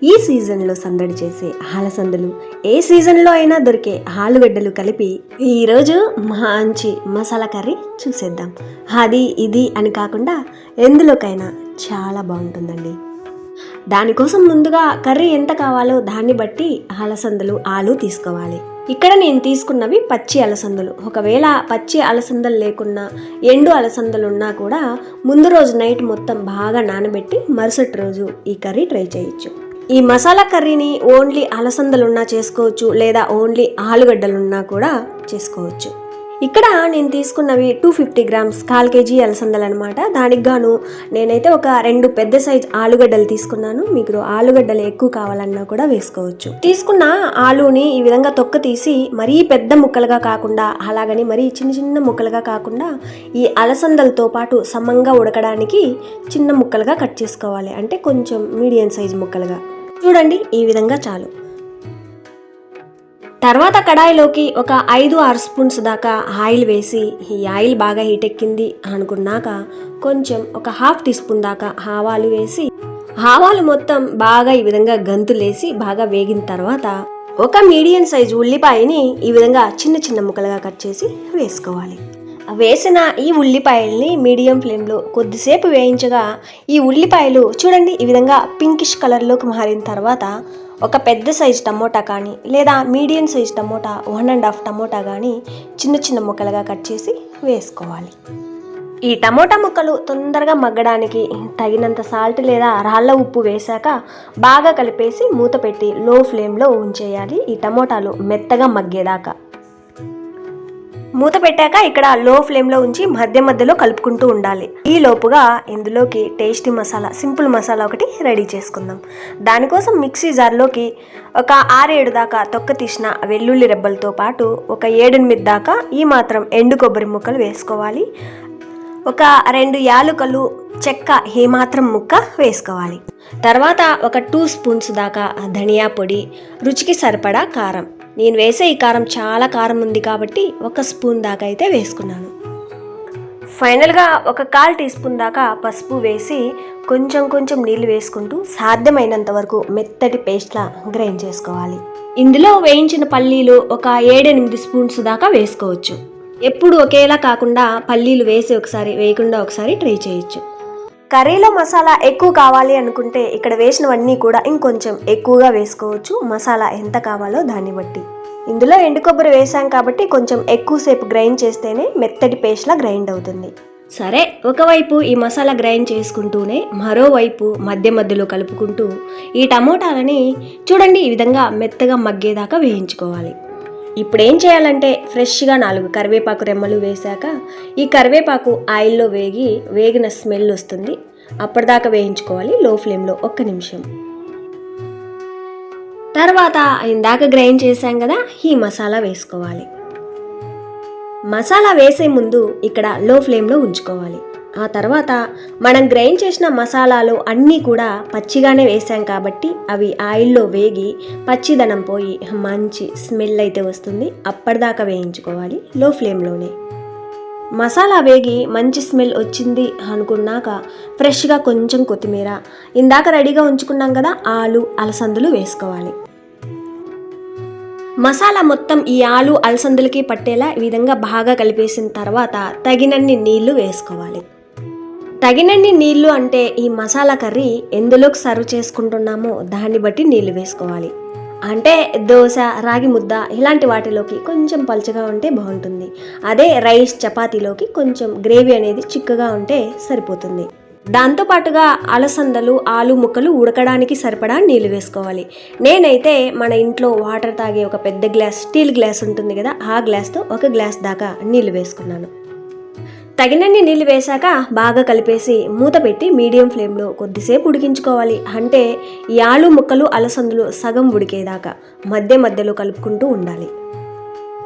ఈ సీజన్లో సందడి చేసే అలసందలు, ఏ సీజన్లో అయినా దొరికే ఆలుగడ్డలు కలిపి ఈరోజు మంచి మసాలా కర్రీ చూసేద్దాం. అది ఇది అని కాకుండా ఎందులోకైనా చాలా బాగుంటుందండి. దానికోసం ముందుగా కర్రీ ఎంత కావాలో దాన్ని బట్టి అలసందలు, ఆలు తీసుకోవాలి. ఇక్కడ నేను తీసుకున్నవి పచ్చి అలసందలు. ఒకవేళ పచ్చి అలసందలు లేకున్నా, ఎండు అలసందలు ఉన్నా కూడా ముందు రోజు నైట్ మొత్తం బాగా నానబెట్టి మరుసటి రోజు ఈ కర్రీ ట్రై చేయొచ్చు. ఈ మసాలా కర్రీని ఓన్లీ అలసందలున్నా చేసుకోవచ్చు, లేదా ఓన్లీ ఆలుగడ్డలున్నా కూడా చేసుకోవచ్చు. ఇక్కడ నేను తీసుకున్నవి 250 గ్రామ్స్, 1/4 kg అలసందలు అనమాట. దానికి గాను నేనైతే ఒక 2 పెద్ద సైజ్ ఆలుగడ్డలు తీసుకున్నాను. మీకు ఆలుగడ్డలు ఎక్కువ కావాలన్నా కూడా వేసుకోవచ్చు. తీసుకున్న ఆలుని ఈ విధంగా తొక్క తీసి మరీ పెద్ద ముక్కలుగా కాకుండా, అలాగని మరీ చిన్న చిన్న ముక్కలుగా కాకుండా ఈ అలసందలతో పాటు సమంగా ఉడకడానికి చిన్న ముక్కలుగా కట్ చేసుకోవాలి. అంటే కొంచెం మీడియం సైజ్ ముక్కలుగా చూడండి, ఈ విధంగా చాలు. తర్వాత కడాయిలోకి ఒక 5-6 స్పూన్స్ దాకా ఆయిల్ వేసి, ఈ ఆయిల్ బాగా హీట్ ఎక్కింది అనుకున్నాక కొంచెం ఒక 1/2 టీ స్పూన్ దాకా ఆవాలు వేసి, ఆవాలు మొత్తం బాగా ఈ విధంగా గంతులేసి బాగా వేగిన తర్వాత ఒక మీడియం సైజు ఉల్లిపాయని ఈ విధంగా చిన్న చిన్న ముక్కలుగా కట్ చేసి వేసుకోవాలి. వేసిన ఈ ఉల్లిపాయల్ని మీడియం ఫ్లేమ్లో కొద్దిసేపు వేయించగా ఈ ఉల్లిపాయలు చూడండి ఈ విధంగా పింకిష్ కలర్లోకి మారిన తర్వాత ఒక పెద్ద సైజ్ టమోటా కానీ, లేదా మీడియం సైజ్ టమోటా 1.5 టమోటా కానీ చిన్న చిన్న ముక్కలుగా కట్ చేసి వేసుకోవాలి. ఈ టమోటా ముక్కలు తొందరగా మగ్గడానికి తగినంత సాల్ట్ లేదా రాళ్ళ ఉప్పు వేశాక బాగా కలిపేసి మూత పెట్టి లో ఫ్లేమ్లో ఉంచేయాలి, ఈ టమోటాలు మెత్తగా మగ్గేదాకా. మూత పెట్టాక ఇక్కడ లో ఫ్లేమ్లో ఉంచి మధ్య మధ్యలో కలుపుకుంటూ ఉండాలి. ఈ లోపుగా ఇందులోకి టేస్టీ మసాలా, సింపుల్ మసాలా ఒకటి రెడీ చేసుకుందాం. దానికోసం మిక్సీ జార్లోకి ఒక 6-7 దాకా తొక్క తీసిన వెల్లుల్లి రెబ్బలతో పాటు ఒక 7-8 దాకా ఈ మాత్రం ఎండు కొబ్బరి ముక్కలు వేసుకోవాలి. ఒక 2 యాలకులు చెక్క ఈ మాత్రం ముక్క వేసుకోవాలి. తర్వాత ఒక 2 స్పూన్స్ దాకా ధనియా పొడి, రుచికి సరిపడా కారం. నేను వేసే ఈ కారం చాలా కారం ఉంది కాబట్టి 1 స్పూన్ దాకా అయితే వేసుకున్నాను. ఫైనల్గా ఒక 1/4 టీ స్పూన్ దాకా పసుపు వేసి కొంచెం కొంచెం నీళ్లు వేసుకుంటూ సాధ్యమైనంత వరకు మెత్తటి పేస్ట్లా గ్రైండ్ చేసుకోవాలి. ఇందులో వేయించిన పల్లీలు ఒక 7-8 స్పూన్స్ దాకా వేసుకోవచ్చు. ఎప్పుడు ఒకేలా కాకుండా పల్లీలు వేసి ఒకసారి, వేయకుండా ఒకసారి ట్రై చేయొచ్చు. కర్రీలో మసాలా ఎక్కువ కావాలి అనుకుంటే ఇక్కడ వేసినవన్నీ కూడా ఇంకొంచెం ఎక్కువగా వేసుకోవచ్చు, మసాలా ఎంత కావాలో దాన్ని బట్టి. ఇందులో ఎండు కొబ్బరి వేసాం కాబట్టి కొంచెం ఎక్కువసేపు గ్రైండ్ చేస్తేనే మెత్తటి పేస్ట్లా గ్రైండ్ అవుతుంది. సరే, ఒకవైపు ఈ మసాలా గ్రైండ్ చేసుకుంటూనే మరోవైపు మధ్య మధ్యలో కలుపుకుంటూ ఈ టమోటాలని చూడండి ఈ విధంగా మెత్తగా మగ్గేదాకా వేయించుకోవాలి. ఇప్పుడు ఏం చేయాలంటే ఫ్రెష్గా 4 కరివేపాకు రెమ్మలు వేశాక ఈ కరివేపాకు ఆయిల్లో వేగిన స్మెల్ వస్తుంది, అప్పటిదాకా వేయించుకోవాలి లో ఫ్లేమ్లో 1 నిమిషం. తర్వాత ఇందాక గ్రైండ్ చేశాం కదా, ఈ మసాలా వేసుకోవాలి. మసాలా వేసే ముందు ఇక్కడ లో ఫ్లేమ్లో ఉంచుకోవాలి. ఆ తర్వాత మనం గ్రైండ్ చేసిన మసాలాలు అన్నీ కూడా పచ్చిగానే వేసాం కాబట్టి అవి ఆయిల్లో వేగి పచ్చిదనం పోయి మంచి స్మెల్ అయితే వస్తుంది, అప్పటిదాకా వేయించుకోవాలి లో ఫ్లేమ్లోనే. మసాలా వేగి మంచి స్మెల్ వచ్చింది అనుకున్నాక ఫ్రెష్గా కొంచెం కొత్తిమీర, ఇందాక రెడీగా ఉంచుకున్నాం కదా ఆలు, అలసందలు వేసుకోవాలి. మసాలా మొత్తం ఈ ఆలు అలసందలకి పట్టేలా ఈ విధంగా బాగా కలిపేసిన తర్వాత తగినన్ని నీళ్లు వేసుకోవాలి. తగినన్ని నీళ్లు అంటే ఈ మసాలా కర్రీ ఎందులోకి సర్వ్ చేసుకుంటున్నామో దాన్ని బట్టి నీళ్లు వేసుకోవాలి. అంటే దోశ, రాగి ముద్ద ఇలాంటి వాటిలోకి కొంచెం పలుచగా ఉంటే బాగుంటుంది. అదే రైస్, చపాతీలోకి కొంచెం గ్రేవీ అనేది చిక్కగా ఉంటే సరిపోతుంది. దాంతోపాటుగా అలసందలు, ఆలు ముక్కలు ఉడకడానికి సరిపడా నీళ్లు వేసుకోవాలి. నేనైతే మన ఇంట్లో వాటర్ తాగే ఒక పెద్ద గ్లాస్, స్టీల్ గ్లాస్ ఉంటుంది కదా, ఆ గ్లాస్తో 1 గ్లాస్ దాకా నీళ్లు వేసుకున్నాను. తగినన్ని నీళ్లు వేశాక బాగా కలిపేసి మూత పెట్టి మీడియం ఫ్లేమ్లో కొద్దిసేపు ఉడికించుకోవాలి. అంటే ఈ ఆలు ముక్కలు, అలసందలు సగం ఉడికేదాకా మధ్య మధ్యలో కలుపుకుంటూ ఉండాలి.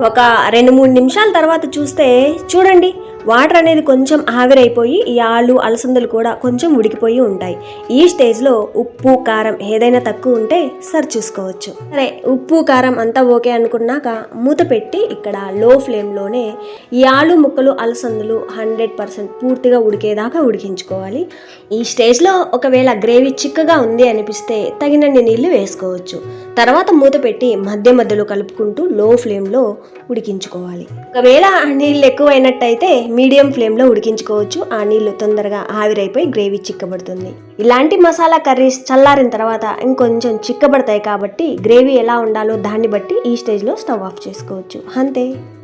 ఒక 2-3 నిమిషాల తర్వాత చూస్తే చూడండి వాటర్ అనేది కొంచెం ఆవిరైపోయి ఈ ఆలు అలసందలు కూడా కొంచెం ఉడికిపోయి ఉంటాయి. ఈ స్టేజ్లో ఉప్పు కారం ఏదైనా తక్కువ ఉంటే సరి చూసుకోవచ్చు. సరే, ఉప్పు కారం అంతా ఓకే అనుకున్నాక మూత పెట్టి ఇక్కడ లో ఫ్లేమ్లోనే ఈ ఆలు ముక్కలు అలసందలు 100% పూర్తిగా ఉడికేదాకా ఉడికించుకోవాలి. ఈ స్టేజ్లో ఒకవేళ గ్రేవీ చిక్కగా ఉంది అనిపిస్తే తగినన్ని నీళ్లు వేసుకోవచ్చు. తర్వాత మూత పెట్టి మధ్య మధ్యలో కలుపుకుంటూ లో ఫ్లేమ్లో ఉడికించుకోవాలి. ఒకవేళ నీళ్ళు ఎక్కువైనట్టయితే మీడియం ఫ్లేమ్లో ఉడికించుకోవచ్చు. ఆ నీళ్లు తొందరగా ఆవిరైపోయి గ్రేవీ చిక్కబడుతుంది. ఇలాంటి మసాలా కర్రీస్ చల్లారిన తర్వాత ఇంకొంచెం చిక్కబడతాయి కాబట్టి గ్రేవీ ఎలా ఉండాలో దాన్ని బట్టి ఈ స్టేజ్లో స్టవ్ ఆఫ్ చేసుకోవచ్చు. అంతే.